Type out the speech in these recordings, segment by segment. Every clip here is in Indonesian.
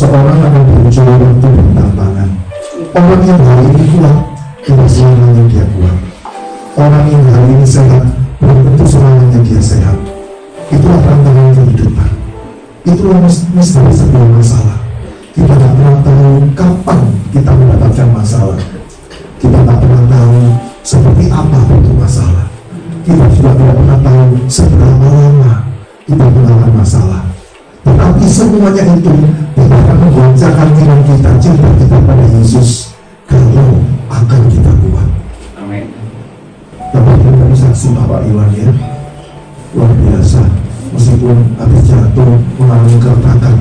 seseorang akan muncul waktu bertantangan. Orang yang hari ini kuat, tidak selamanya dia kuat. Orang yang hari ini sehat, belum tentu selamanya dia sehat. Itulah tantangan kehidupan. Itulah misteri sebuah masalah. Kita tak pernah tahu kapan kita mendapatkan masalah. Kita tak pernah tahu seperti apa bentuk masalah. Kita juga tidak pernah tahu seberapa lama kita mengalami masalah. Tetapi semuanya itu tidak akan menggoncangkan iman kita, cinta kita pada Yesus kalau akan kita kuat. Amin. Dapat kita saksi Bapak Iwan ya, luar biasa. Meskipun habis jatuh mengalami keretakan,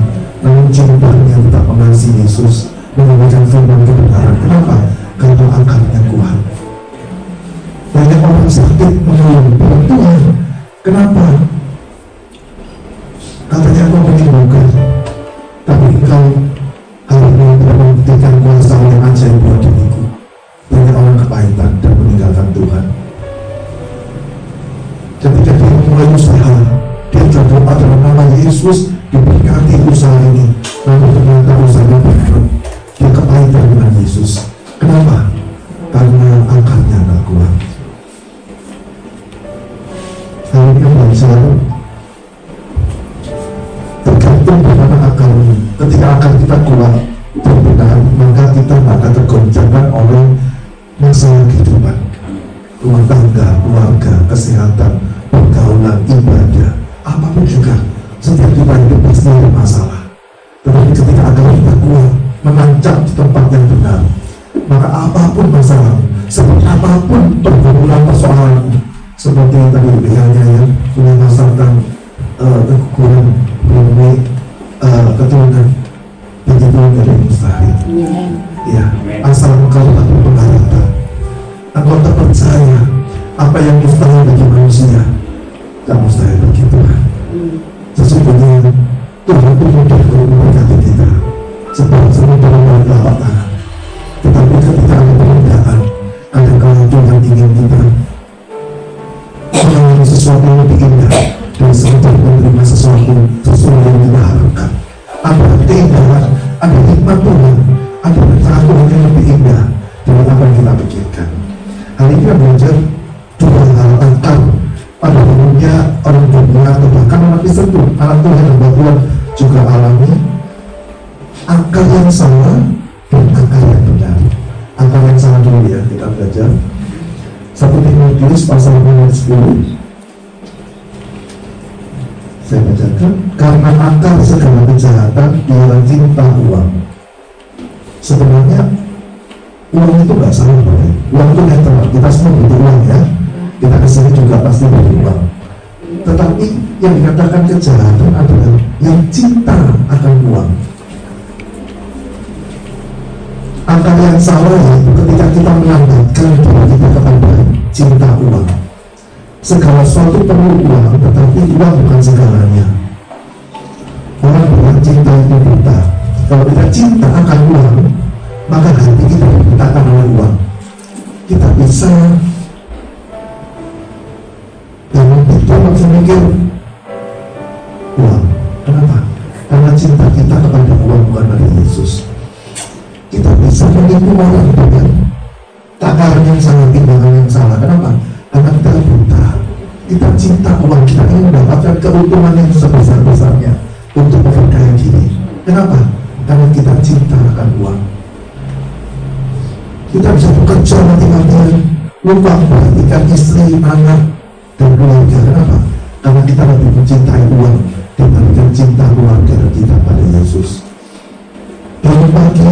namun cintanya tetap mengasihi Yesus, menyampaikan firman kebenaran. Kenapa? Karena angkatnya kuat. Banyak orang sakit mengeluh, Tuhan, kenapa? Katanya engkau menyembuhkan, tapi engkau hari ini tidak membuktikan kuasa yang ajaib buat diriku. Banyak orang kepahitan dan meninggalkan Tuhan. Ketika dia mulai usaha, dia berdoa dalam nama Yesus, diberkati usaha ini. Namun ternyata usahanya bangkrut. Dia kepahitan dengan Yesus. Kenapa? Karena angkatnya tak kuat. Hari ini belajar tergantung bagaimana akarnya. Ketika akar kita kuat dan benar, maka kita tak akan tergoncangkan oleh masalah kehidupan, rumah tangga, keluarga, kesehatan, pergaulan, ibadah, apapun juga. Setiap kita hidup pasti ada masalah. Tetapi ketika akar kita kuat, menancap di tempat yang benar, maka apapun masalah, seperti apapun pergumulan persoalan, seperti yang tadi bicaranya ya, punya masalah tentang kekurangan belum keturunan, bagi Tuhan dari mustahil. Ya, asal engkau tak berpengharapan, engkau tak percaya apa yang mustahil bagi manusia, tak mustahil bagi Tuhan. Sesungguhnya Tuhan itu mudah memberkati kita, sebab semua dalam telapak tangan. Tetapi ketika ada perbedaan, ada kalau Tuhan ingin kita mengalami sesuatu yang lebih indah dan sekedar menerima sesuatu sesuai yang kita harapkan. Ada keindahan, ada hikmat Tuhan, ada berkat Tuhan yang lebih indah dari apa yang kita pikirkan. Hari ini kita belajar dua hal angkar pada umumnya orang dunia atau bahkan orang Kristen pun, anak Tuhan dan Tuhan juga alami angkar yang salah dan angkar yang benar. Angkar yang salah dulu ya, kita belajar 1 Timotius pasal 10. Saya bacakan, karena akar segala kejahatan ialah cinta uang. Sebenarnya uang itu gak salah, uang itu netral, kita semua butuh uang ya, kita kesini juga pasti butuh uang. Tetapi yang dikatakan kejahatan adalah yang cinta akan uang. Angka yang salah yaitu ketika kita melambatkan diri kita kepada cinta uang. Segala sesuatu perlu uang, tetapi uang bukan segalanya. Orang bilang cinta itu buta. Kalau kita cinta akan uang, maka hati kita dibutakan oleh uang. Kita bisa jangan itu langsung mikir uang. Kenapa? Karena cinta kita kepada uang bukan pada Yesus. Kita bisa menipu orang dengan takaran yang salah, timbangan yang salah. Kenapa? Karena kita buta. Kita cinta uang, kita ingin mendapatkan keuntungan yang sebesar-besarnya untuk memperkaya diri. Kenapa? Karena kita cinta akan uang. Kita bisa bekerja mati-matian, lupa memperhatikan istri, anak, dan keluarga. Kenapa? Karena kita lebih mencintai uang dibandingkan cinta keluarga kita pada Yesus. Dalam pagi,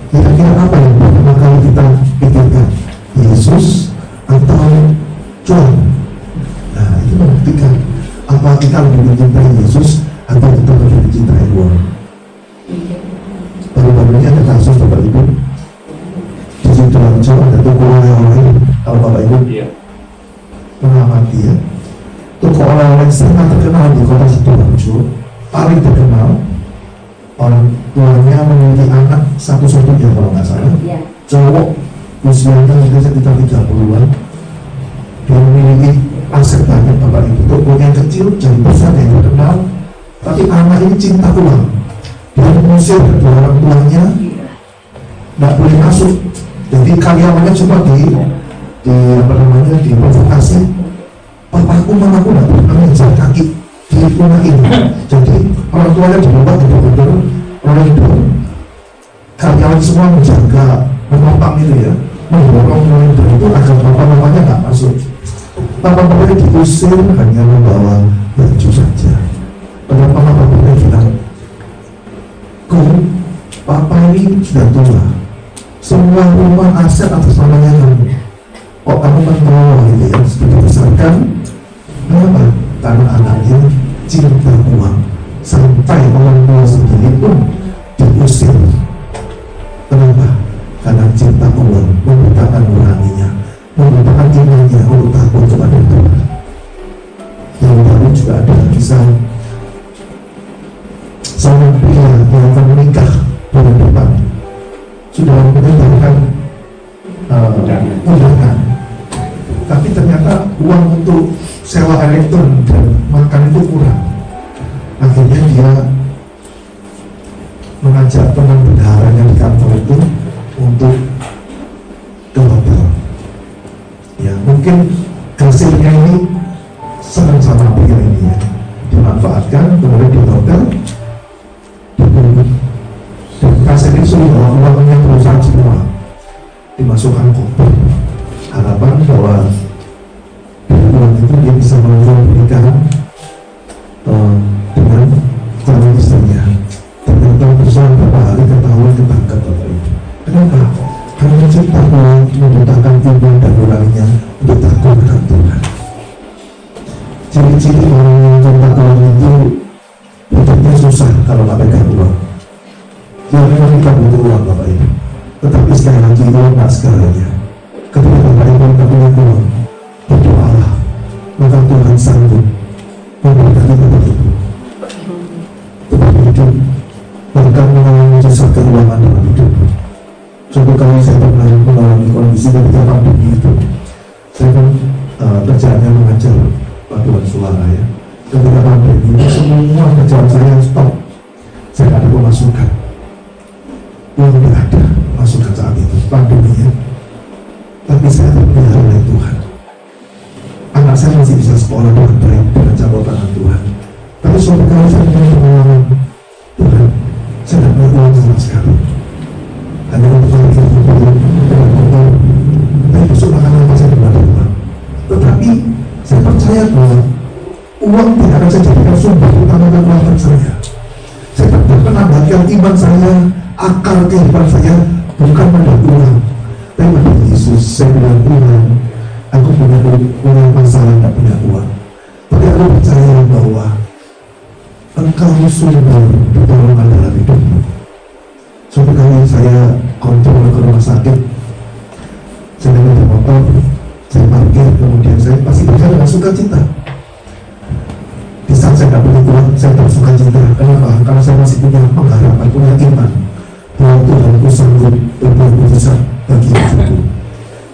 kira-kira apa yang pertama kali kita pikirkan? Yesus atau cuan? Nah, itu membuktikan apa kita lebih mencintai Yesus atau kita lebih mencintai uang. Baru-barunya ada kasus Bapak Ibu di Sidoarjo, ada toko oleh-oleh. Kalau Bapak Ibu mengamati ya, toko oleh-oleh sangat terkenal di kota Sidoarjo, paling terkenal. Orang tuanya memiliki anak satu-satunya kalau nggak salah, cowok usianya mungkin sekitar 30-an. Dia memiliki aset banyak Bapak Ibu, tokonya yang kecil jadi besar yang terkenal, tapi anak ini cinta uang. Dia mengusir kedua orang tuanya, nggak boleh masuk. Jadi karyawannya cuma diprovokasi. Papaku mamaku nggak pernah menginjak kaki di rumah ini. Jadi orang tuanya dibawa betul-betul orang itu. Karyawan semua menjaga, menopang itu ya, mendorong orang itu agar bapak-bapaknya nggak masuk. Bapak-bapaknya diusir hanya membawa baju saja. Padahal bapak-bapaknya bilang, papa ini sudah tua, semua rumah aset atas namanya kamu. Kok kamu menolak gitu ya, seperti besarkan. Kenapa? Karena anaknya cinta uang, sampai orang tua sendiri pun diusir. Kenapa? Karena cinta uang membutakan nuraninya, membutakan imannya untuk takut kepada Tuhan. Yang baru juga ada kisah seorang pria yang akan menikah bulan depan, sudah menyebarkan undangan, tapi ternyata uang untuk sewa elektron dan makan itu kurang. Akhirnya dia mengajak teman bendaharanya di kantor itu untuk ke hotel. Ya, mungkin hasilnya ini senang sama pria ini ya, dimanfaatkan, kemudian di hotel dan kasir itu uangnya perusahaan semua dimasukkan koper, harapan bahwa dari uang itu dia bisa menjual pernikahan dengan calon istrinya. Ternyata perusahaan beberapa hari ketahuan ketangkap Bapak Ibu. Kenapa? Karena cinta uang membutakan iman dan nuraninya untuk takut kepada Tuhan. Ciri-ciri orang yang cinta uang itu hidupnya susah kalau nggak pegang uang. Ya memang kita butuh uang Bapak Ibu, tetapi sekali lagi uang nggak segalanya. Ketika Bapak Ibu tak punya uang, berdoalah, maka Tuhan sanggup memberkati Bapak Ibu. Bapak hidup, bahkan mengalami susah keuangan dalam hidup. Contoh kali saya pernah mengalami kondisi ketika pandemi itu, saya kan kerjaannya mengajar paduan suara ya. Ketika pandemi itu semua kerjaan saya stop, saya ada pemasukan. Uang tidak ada masukan saat itu pandemi ya. Tapi saya terpelihara oleh Tuhan. Anak saya masih bisa sekolah dengan baik dengan campur tangan Tuhan. Tapi suatu kali saya punya pengalaman, Tuhan, saya tidak punya uang sama sekali. Hanya untuk parkir mobil dengan motor. Tapi besok makan apa saya tidak ada uang. Tetapi saya percaya bahwa uang tidak akan saya jadikan sumber utama keluarga saya. Saya dapat menambahkan iman saya, akar kehidupan saya bukan pada uang, tapi pada Yesus. Saya bilang Tuhan, aku punya masalah tidak punya uang, tapi aku percaya bahwa Engkau sumber pertolongan dalam hidupmu. Suatu kali saya kontrol ke rumah sakit, saya naik motor, saya parkir, kemudian saya pasti berjalan dengan sukacita. Di saat saya tidak punya uang, saya tak sukacita. Kenapa? Karena saya masih punya pengharapan, punya iman bahwa Tuhanku sanggup berbuat mujizat bagi hidupku.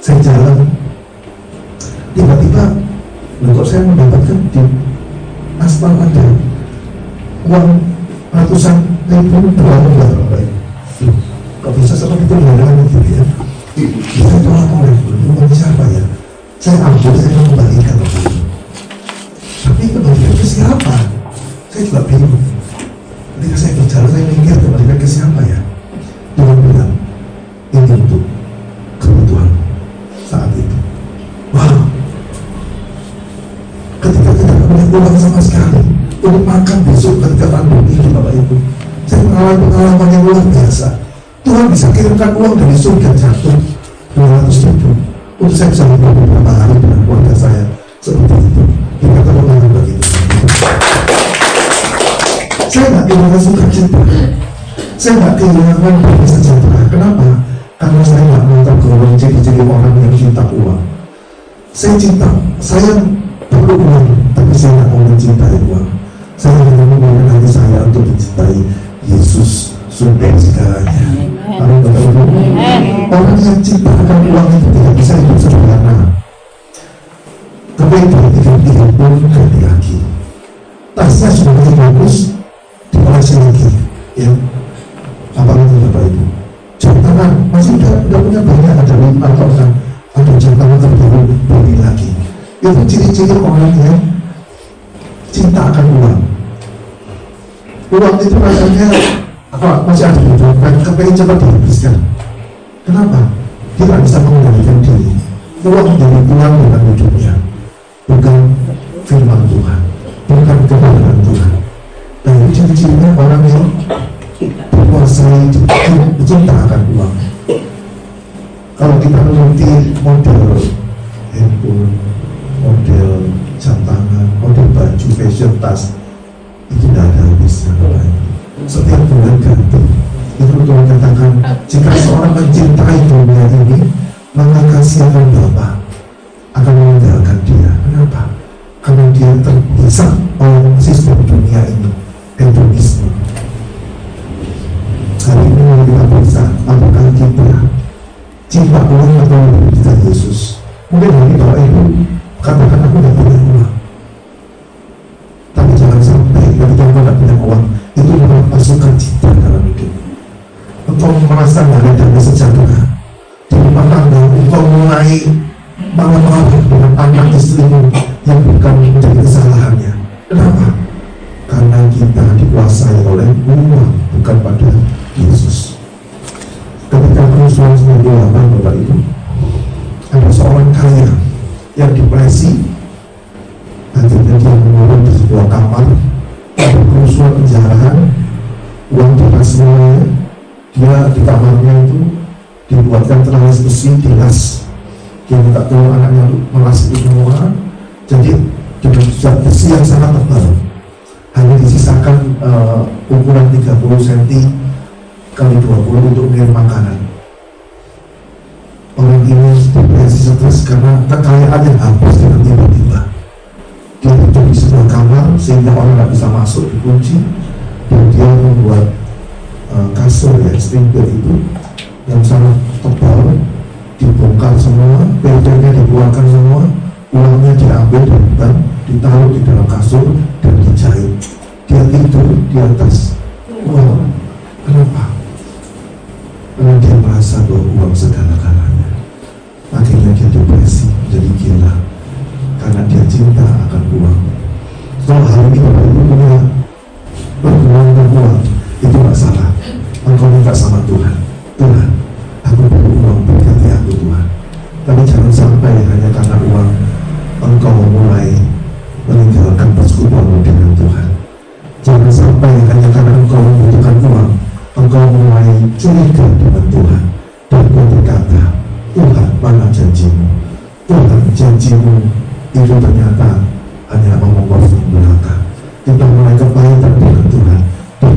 Saya jalan, tiba-tiba kok saya mendapatkan di aspal ada uang ratusan ribu berlembar, Bapak Ibu. Kok bisa seperti itu dengan gitu ya? Saya tolak oleh uang siapa ya? Saya ambil, saya mengembalikan Bapak Ibu. Tapi kembalikan ke siapa? Saya juga bingung. Ketika saya berjalan, saya mikir kembalikan ke siapa ya? Tuhan bilang, ini untuk kebutuhan saat itu. Wow. Ketika kita tidak punya uang sama sekali untuk makan besok ketika pandemi ini Bapak Ibu, saya mengalami pengalaman yang luar biasa. Tuhan bisa kirimkan uang dari surga jatuh 200 ribu untuk saya bisa hidup beberapa hari dengan keluarga saya seperti itu. Kita terlalu begitu. Saya tidak kehilangan sukacita, saya tidak kehilangan perasaan sejahtera. Kenapa? Karena saya tidak menganggap golongan ciri-ciri orang yang cinta uang. Saya perlu uang, tapi saya tidak mau mencintai uang. Saya hanya menggunakan hati saya untuk mencintai Yesus sumber segalanya. Amin Bapak Ibu. Orang yang cinta akan uang itu tidak bisa hidup sederhana. Tapi dia pun ganti lagi. Tasnya sudah lebih bagus, dikoleksi lagi. Ya, Itu ciri-ciri orang yang cinta akan uang. Uang itu rasanya masih ada di dompet, kepengen cepat dihabiskan. Kenapa? Dia tidak bisa mengendalikan diri. Uang menjadi uang dalam hidupnya, bukan firman Tuhan, bukan kebenaran Tuhan. Nah, ini ciri-cirinya orang yang berkuasai cinta akan uang. Kalau kita meneliti model handphone, model jam tangan, model baju, fashion, tas, itu tidak ada habisnya. Setiap bulan ganti. Itu Tuhan katakan, jika seorang mencintai dunia ini, maka kasih akan Bapa akan meninggalkan dia. Kenapa? Karena dia terpisah oleh sistem dunia ini, hedonisme. Hari ini kita bisa, apakah kita cinta uang atau cinta Yesus? Mungkin hari doa itu katakan aku tidak punya uang, tapi jangan sampai ketika engkau tidak punya uang itu memasukkan cinta dalam hidup. Engkau merasa tidak ada damai sejahtera di rumah tangga, engkau mulai marah-marah dengan anak istrimu yang bukan menjadi kesalahannya. Kenapa? Karena kita dikuasai oleh uang, bukan pada Yesus. Ketika kerusuhan 98 Bapak Ibu, ada seorang kaya yang depresi, akhirnya dia menurun di sebuah kamar, ada kerusuhan, penjarahan, uang dinas semuanya. Dia di kamarnya itu dibuatkan teralis besi, dinas. Dia minta tolong anaknya untuk melas itu semua. Jadi dengan zat besi yang sangat tebal, hanya disisakan ukuran 30 cm kali 20 untuk mengirim makanan. Orang ini depresi, stres karena kekayaan yang habis dengan tiba-tiba. Dia hidup di sebuah kamar sehingga orang tidak bisa masuk, dikunci, dan dia membuat kasur ya, stempel itu yang sangat tebal, dibongkar semua, bentengnya dikeluarkan semua, uangnya diambil dari bank, ditaruh di dalam kasur dan dijahit. Dia tidur di atas uang. Kenapa? Karena dia merasa bahwa uang segala-galanya. Akhirnya dia depresi, jadi gila karena dia cinta akan uang. Kalau hari ini Bapak Ibu punya berhubungan dengan uang, itu tidak salah. Engkau minta sama Tuhan, Tuhan, aku perlu uang, berkati aku Tuhan. Tapi jangan sampai hanya karena uang engkau mulai meninggalkan persekutuanmu dengan Tuhan. Jangan sampai hanya karena engkau membutuhkan uang, engkau mulai curiga dengan Tuhan dan kau berkata, Tuhan, mana janjimu? Tuhan, janjimu itu ternyata hanya omong kosong belaka. Kita mulai kepahitan dengan Tuhan dan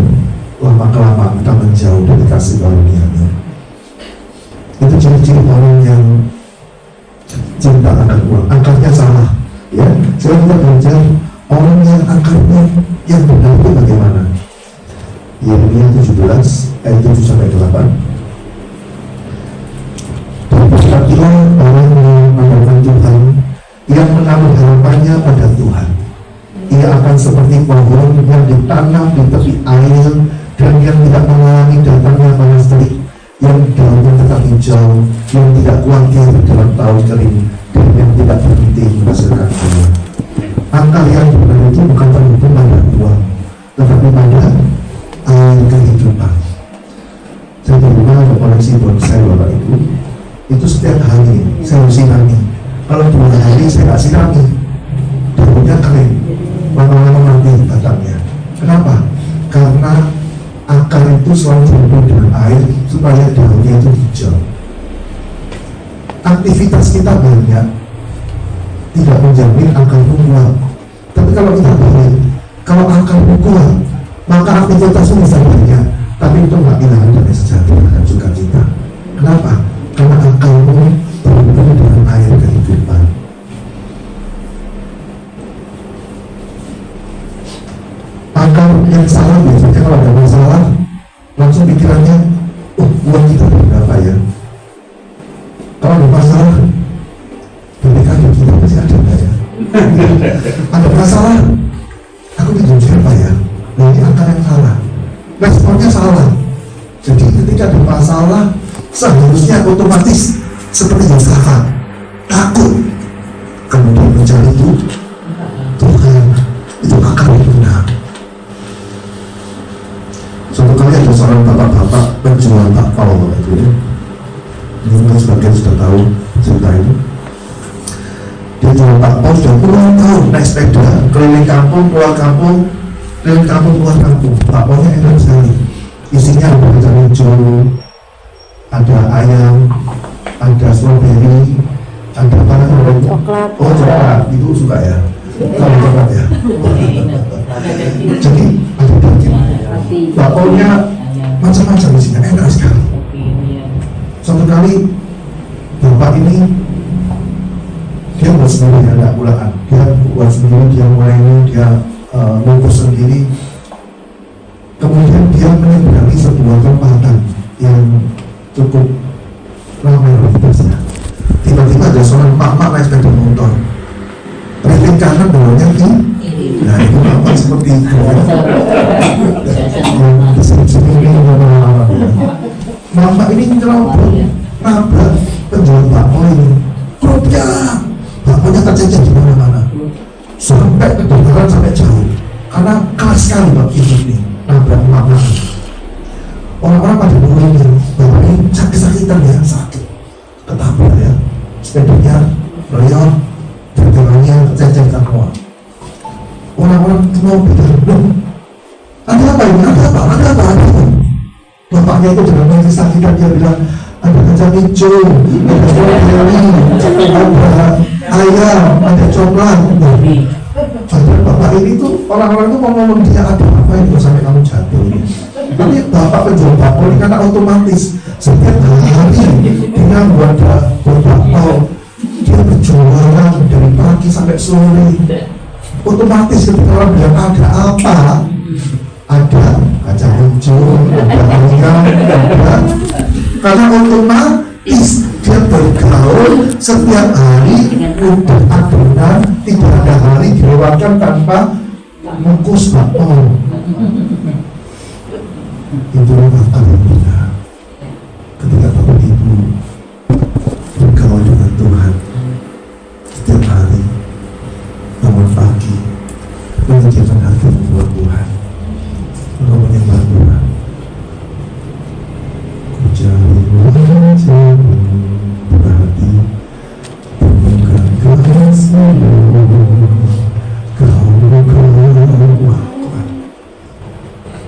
lama-kelamaan kita menjauh dari kasih karunia-Nya. Itu ciri-ciri orang yang cinta akan uang. Angkanya salah, ya. Sekarang kita belajar orang yang angkanya yang benar itu bagaimana. Yeremia 17 ayat 7-8. Berkatilah orang yang mengandalkan Tuhan, yang menaruh harapannya pada Tuhan. Ia akan seperti pohon yang ditanam di tepi air dan yang tidak mengalami datangnya panas terik, yang daunnya tetap hijau, yang tidak khawatir dalam tahun kering, dan yang tidak berhenti menghasilkan buah. Akal yang benar itu bukan terhubung pada uang, tetapi pada air kehidupan. Saya di rumah ada koleksi bonsai Bapak Ibu. Itu setiap hari saya harus sirami. Kalau 2 hari saya nggak sirami, daunnya kering, lama-lama mati batangnya. Kenapa? Karena akar itu selalu terhubung dengan air supaya daunnya itu hijau. Aktivitas kita banyak tidak menjamin akarmu kuat. Tapi kalau kita balik, kalau akarmu kuat, maka aktivitasmu bisa banyak, tapi itu nggak hilang dari sejahtera dan sukacita. Kenapa? Karena akarmu terhubung dengan air kehidupan. Akar yang salah biasanya kalau ada masalah langsung pikirannya, uang kita berapa ya? Kalau ada masalah, BPKB kita masih ada nggak ya? Ada masalah, aku pinjam siapa ya? Nah ini akar yang salah, responnya salah. Jadi ketika ada masalah, seharusnya otomatis seperti Yosafat, takut kemudian mencari Tuhan. Itu akal yang benar. Suatu kali ada seorang bapak-bapak penjual bakpao gitu ya. Mungkin sebagian sudah tahu cerita ini. Dia jual bakpao sudah puluhan tahun, naik sepeda keliling kampung, pulang kampung, keliling kampung, pulang kampung. Bakpao-nya enak sekali. Isinya ada kacang hijau, ada ayam, ada strawberry, ada apa namanya? Coklat. Oh coklat, itu suka ya. Kalau coklat ya. Jadi ada daging. Bakpao-nya macam-macam isinya, enak sekali. Suatu kali bapak ini dia buat sendiri, ada bulaan. Dia buat sendiri, dia mulai dia bungkus sendiri. Kemudian dia menyeberangi sebuah perempatan yang cukup ramai aktivitasnya. Tiba-tiba ada seorang mak-mak naik sepeda motor. Reling kanan bawahnya kiri. Nah itu mak seperti itu. Mak ini nyerobot, nabrak penjual bakpao ini. Kerupiah, bakpao-nya tercecer di mana-mana. Sampai kedengaran sampai jauh. Karena keras sekali bak ini nabrak mak. Orang-orang pada menguringin, bapak ini sakit-sakitan ya, sakit. Ketabrak ya, sepedanya melihat, dagangannya tercecer semua. Orang-orang mau bilang, loh, ada apa ini? Ada apa? Bapaknya itu dengan kesakitan dia bilang, ada kacang hijau, ada strawberry, ada ayam, ada coklat. Padahal bapak ini tuh orang-orang tuh mau ngomong dia ada apa itu sampai kamu jatuh. Tapi bapak penjual bakpao ini karena otomatis setiap hari dia buat bakpao, dia berjualan dari pagi sampai sore. Otomatis ketika orang bilang ada apa, ada kacang hijau, ada ayam, ada, karena otomatis dia bergaul setiap hari untuk adonan, tidak ada hari dilewatkan tanpa mengukus bakpao. Itulah akal yang benar. Ketika Bapak Ibu bergaul dengan Tuhan setiap hari, bangun pagi, mengerjakan hati membuat Tuhan, engkau menyembah Tuhan. Ku cari wajahmu, berhati, temukan kasih-Mu, Kau kuat.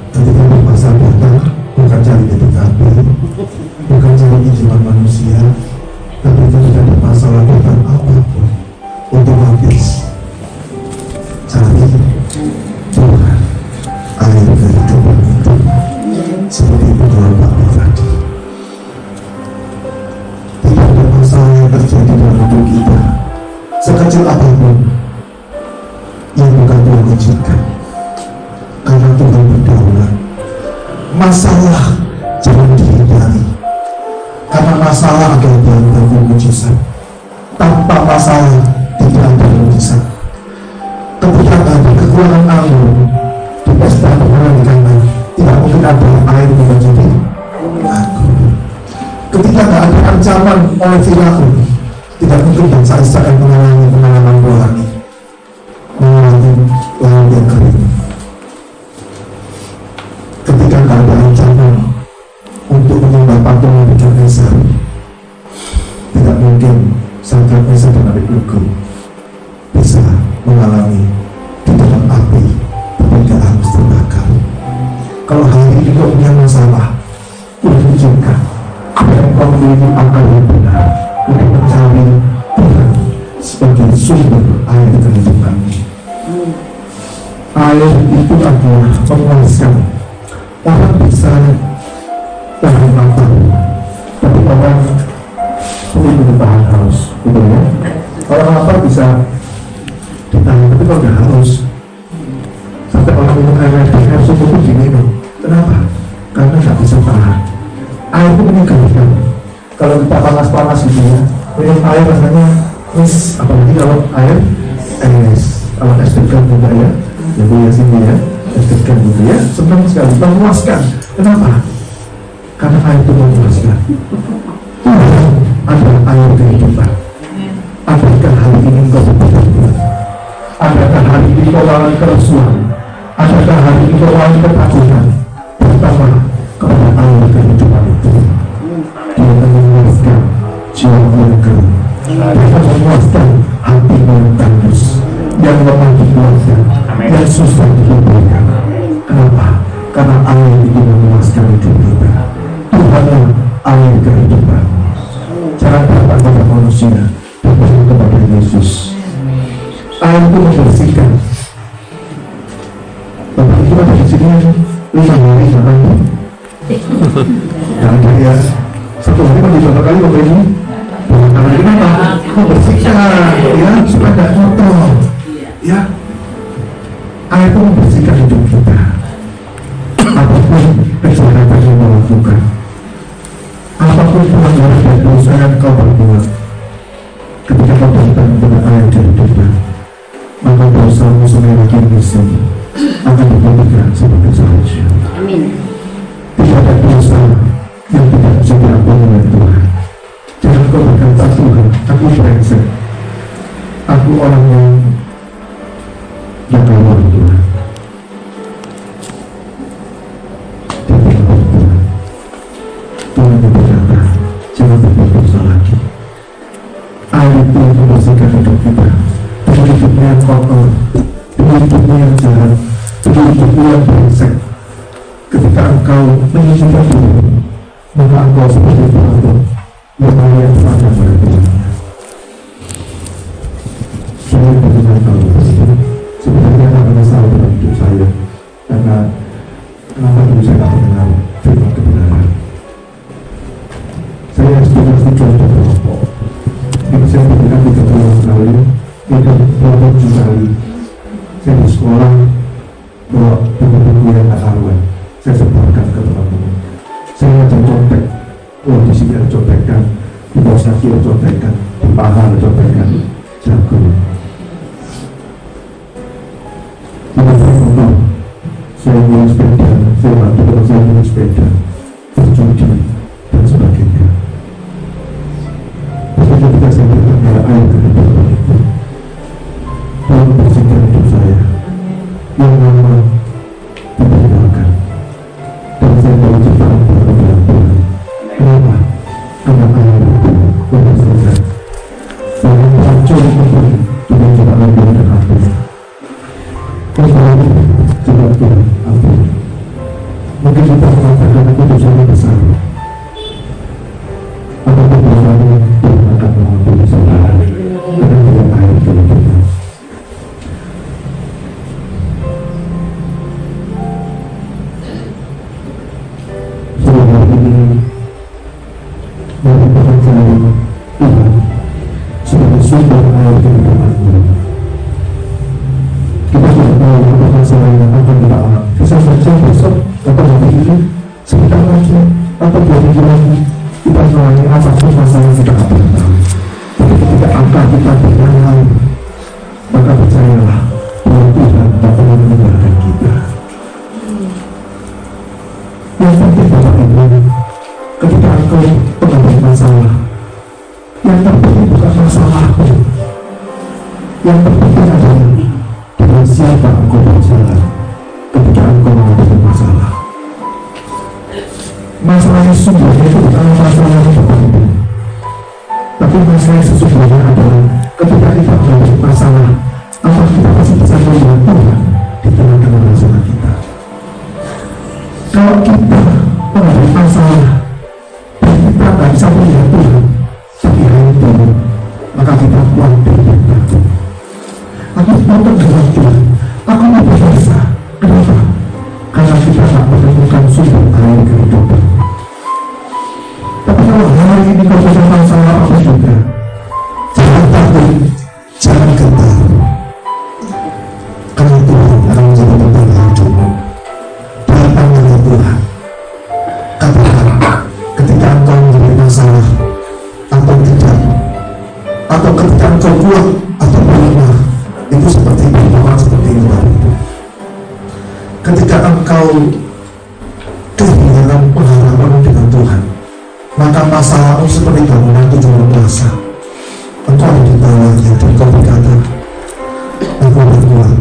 Ketika masa datang, bukan cari BPKB, bukan cari pinjaman manusia, tapi ketika ada masalah datang apapun, otomatis cari Tuhan, air kehidupan itu, seperti penjual bakpao tadi. Tidak ada masalah yang terjadi dalam hidup kita, sekecil apapun, yang bukan Tuhan izinkan. Karena Tuhan berdaulat, masalah jangan dihindari. Karena masalah adalah bagian mujizat. Tanpa masalah tidak ada mujizat. Ketika ada kekurangan air di pesta pernikahan, tidak mungkin ada air menjadi lagu. Ketika tidak ada ancaman oleh Firaun, tidak mungkin bangsa Israel mengalami pengalaman rohani, mengalami laut yang kering. Ketika tidak ada ancaman untuk menyembah patung Nebukadnezar, tidak mungkin Nebukadnezar dan Abednego bisa mengalami di dalam api tapi tidak harus terbakar. Kalau hari ini kau punya masalah, tunjukkan supaya engkau memiliki akal yang benar untuk mencari Tuhan sebagai sumber air kehidupan. Air itu adalah memuaskan. Orang bisa tahan lapar, tapi orang sulit tahan haus, gitu ya. Orang lapar bisa ditahan, tapi kalau udah haus, sampai orang minum air susu itu diminum. Kenapa? Karena nggak bisa tahan. Air itu menyegarkan. Kalau kita panas-panas gitu ya, minum air rasanya es, apalagi kalau air es, kalau es degan juga ya, jadi ya sini ya. Degan gitu ya, senang sekali, memuaskan. Kenapa? Karena air itu memuaskan. Tuhan adalah air kehidupan. Adakah hari ini engkau bertobat? Adakah hari ini engkau mengalami kerusuhan? Adakah hari ini engkau mengalami ketakutan? Pertama, kepada Allah kehidupan itu. Dia akan memuaskan jiwa yang kering. Dia akan memuaskan hati yang tandus, yang lemah dikeluarkan, yang susah dihidupkan. Kenapa? Karena air itu memuaskan hidup kita. Tuhanlah air kehidupan. Jangan datang kepada manusia, datang kepada Yesus. Air itu membersihkan. Bapak itu ada di sini 5 hari makanya. Jangan ya, 1 hari kan dicontoh kali Bapak ini. Karena kenapa? Membersihkan, ya, supaya tidak kotor. Ya, air itu membersihkan hidup kita. Apapun kejahatan yang melakukan, apapun pelanggaran dan dosa yang kau berbuat, ketika kau datang kepada air kehidupan, maka dosamu semerah kirmisin akan diberikan sebagai salju. Amin. Tidak ada dosa yang tidak bisa diampuni oleh Tuhan. Jangan kau berkata, Tuhan, aku brengsek, aku orang yang keluar Tuhan. Tuhan yang berkata, jangan berbuat dosa lagi. Air itu yang membersihkan hidup kita. Dengan hidupnya yang kotor, dengan hidupnya yang jahat, dengan hidupnya yang brengsek. Ketika engkau menyucikan diri, maka engkau seperti Tuhan yang layak pada Tuhannya. Saya berterima kasih. Sebenarnya ada masalah dalam hidup saya, karena kenapa dulu saya tak mengenal firman kebenaran. Saya sudah setuju untuk kelompok. Ini saya berikan 30 kali, ini kelompok 7 kali. Saya di sekolah bawa buku-buku yang tak karuan. Saya sebarkan ke teman-teman. Saya ngajak contek. Oh, di sini ada contekan, di bawah kaki ada contekan, di paha ada contekan. Jago. Saya beli sepeda, saya bantu kalau saya beli sepeda, berjudi dan sebagainya. Tapi ketika saya berkata air kehidupan itu, Tuhan bersihkan hidup saya yang lama ditinggalkan, dan saya tahu ciptaan Tuhan. Kenapa? Karena air itu membersihkan. Saya hancur itu dengan ciptaan Tuhan dan ampun. Coba Tuhan ampun. Mungkin kita mengatakan aku dosanya besar. Apapun dosanya, Tuhan akan mengampuni saudara. Karena dia air kehidupan. Saudara ini merupakan saya Tuhan sebagai sumber air kehidupanmu. Kita sudah tahu apa masalah yang akan kita alami. Bisa saja besok atau hari ini, sebentar lagi atau 2 minggu lagi, kita mengalami apapun masalah yang kita akan tahu. Tapi ketika angka kita berjalan, maka percayalah bahwa Tuhan tak pernah meninggalkan kita. Yang penting Bapak Ibu, ketika engkau mengalami masalah, yang terpenting bukan masalahmu. Yang terpenting adalah dengan siapa engkau berjalan ketika engkau menghadapi masalah. Masalah yang sesungguhnya itu bukan masalah yang terpenting, tapi masalah yang sesungguhnya adalah ketika kita menghadapi masalah, apa kita masih bisa melihat Tuhan di tengah-tengah masalah kita. Kalau kita menghadapi masalah dan kita tidak bisa melihat Tuhan tapi hanya Tuhan, maka kita khawatir dan takut. Aku potong dengan Tuhan, aku mau berdosa. Kenapa? Karena kita tak menemukan sumber air kehidupan. Tapi kalau hari ini kau punya masalah apa juga, jangan takut, jangan gentar. Karena Tuhan akan menjadi pembela hidupmu. Datang dengan Tuhan. Katakan, ketika engkau menjadi masalah atau tidak, atau ketika engkau kuat atau lemah, itu seperti orang seperti itu. Ketika engkau kehilangan pengharapan dengan Tuhan, maka masalahmu seperti bangunan 7 plaza. engkau di bawahnya dan kau berkata, aku berkuat,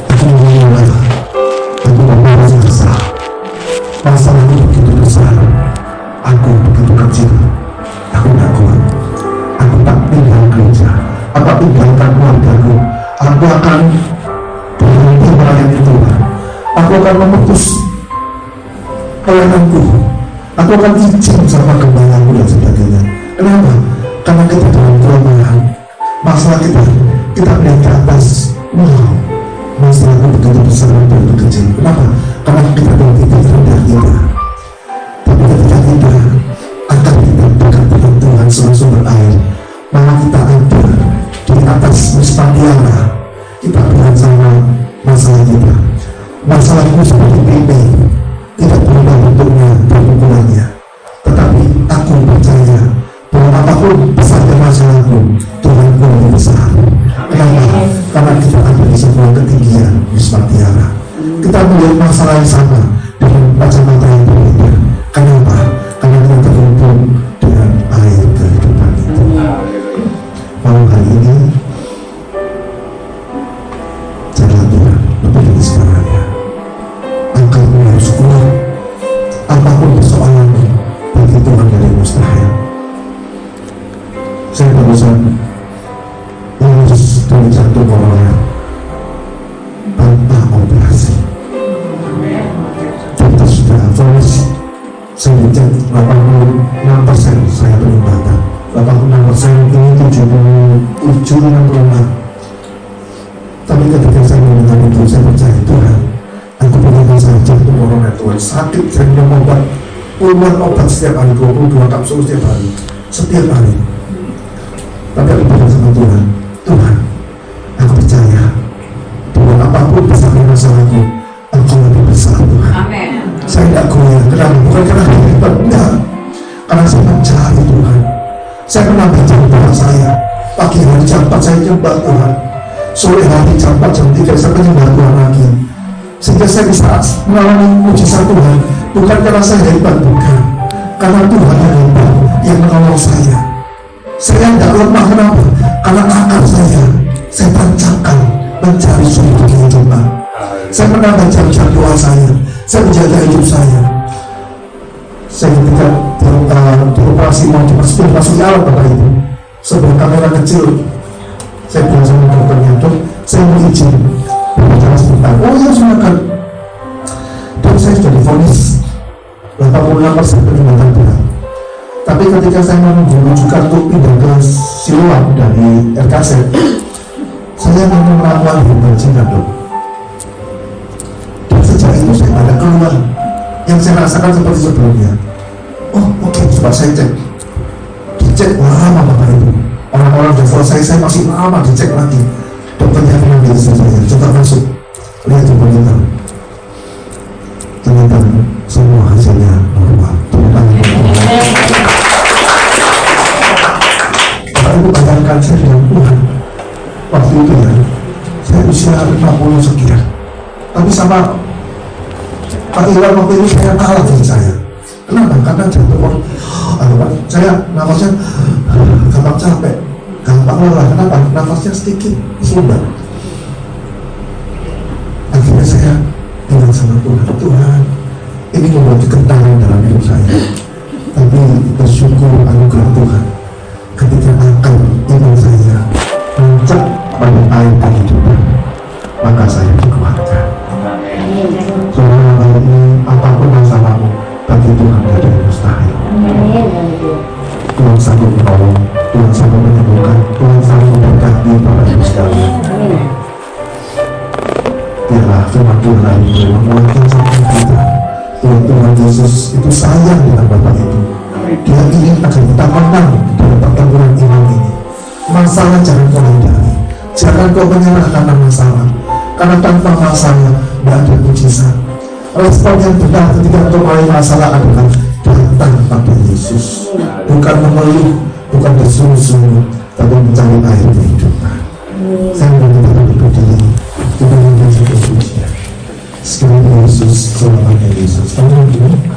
aku menolak, aku membawa jasa. Masalah itu begitu besar, aku begitu kecil, aku tak kuat. Aku tak tinggal gereja, aku tak tinggalkan keluargaku. Aku akan berhenti melayani Tuhan. Aku akan memutus pelayananku. Aku akan izin sama gembalaku dan sebagainya. Kenapa? Karena kita dalam kelemahan. Masalah kita melihat ke atas. Wow, masalahku begitu besar dan begitu kecil. Kenapa? Karena kita tidak rendah kita. Tapi ketika kita akan kita dengan Tuhan sumber air, maka kita ada di atas Muspatiara. Kita berat sama masalah kita. Masalah itu seperti pipi, tidak berubah bentuknya dan ukurannya. Tetapi aku percaya bahwa apapun besarnya masalahku, Tuhanku lebih besar. Kenapa? Karena kita ada di sebuah ketinggian Muspatiara. Kita melihat masalah yang sama dengan kacamata yang berbeda. Kenapa? Karena kita terhubung dengan air kehidupan itu. Malam hari ini jalan Tuhan lebih dari segalanya. Angkatmu harus kuat. Apapun persoalanmu, bagi Tuhan dari mustahil. Saya barusan lulus dari jantung koroner tanpa operasi. Kita sudah vonis saya dicek 86% saya penyumbatan. 86% ini 76,6. Tapi ketika saya mendengar itu, saya percaya Tuhan, aku punya masalah jantung koroner Tuhan, sakit, saya minum obat, puluhan obat setiap hari, 22 kapsul setiap hari, tapi aku bilang sama Tuhan, Tuhan, aku percaya bahwa apapun besarnya masalahku, Engkau lebih besar Tuhan. Amen. Saya tidak goyah, kenapa? Bukan karena hebat, enggak, karena saya mencari Tuhan. Saya menambah jam doa saya, pagi hari jam 4 saya nyembah Tuhan, sore hari jam 4, jam 3 saya menyembah Tuhan lagi, sehingga saya bisa mengalami mujizat Tuhan. Bukan karena saya hebat, bukan, karena Tuhan yang hebat yang menolong saya. Saya tidak lemah, kenapa? Karena akal saya tancapkan mencari sumber kehidupan. Saya menambah jam-jam doa saya menjaga hidup saya. Saya ketika dioperasi mau dimasukin alat Bapak Ibu, sebuah kamera kecil, saya bilang sama dokternya, dok, saya mau izin berbicara sebentar. Oh iya, silakan. Dan saya sudah divonis 86% peningkatan berat. Tapi ketika saya menunggu rujukan untuk pindah ke Siloam dari RKZ, saya minum ramuan herbal Cina, dok. Dan sejak itu saya ada keluar yang saya rasakan seperti sebelumnya. Oh oke, coba saya cek. Dicek lama Bapak Ibu. Orang-orang sudah selesai, saya masih lama dicek lagi. Dokternya bilang di istri saya, coba masuk, lihat di monitor. Ternyata semua hasilnya normal. Bapak Ibu bayangkan saya dengan Tuhan. Waktu itu ya, saya usia 50 sekian. Tapi sama Pak Iwan waktu itu saya kalah dari saya. Kenapa? Karena jantung saya nafasnya gampang capek, gampang lelah. Kenapa? Nafasnya sedikit sumbat. Akhirnya saya bilang sama Tuhan, Tuhan, ini membuat kekentalan dalam hidup saya. Tapi bersyukur anugerah Tuhan, ketika akal iman saya mencap pada air kehidupan, maka saya dikuatkan. Saudara hari ini, apapun masalahmu, bagi Tuhan tidak ada yang mustahil. Tuhan sanggup menolong, Tuhan sanggup menyembuhkan, Tuhan sanggup memberkati para ibu sekalian. Biarlah firman Tuhan hari ini menguatkan sampai kita. Tuhan Yesus itu sayang dengan Bapak Ibu. Dia ingin agar kita menang dalam pertempuran iman ini. Masalah jangan kau hindari, jangan kau menyerah karena masalah, karena tanpa masalah tidak ada mujizat. Respon yang benar ketika untuk mulai masalah adalah datang pada Yesus, bukan mengeluh, bukan bersungut-sungut, tapi mencari air kehidupan. Saya ingin kita berdiri, kita ingin menjadi pujian. Sekali Yesus, selamatnya Yesus. Amin.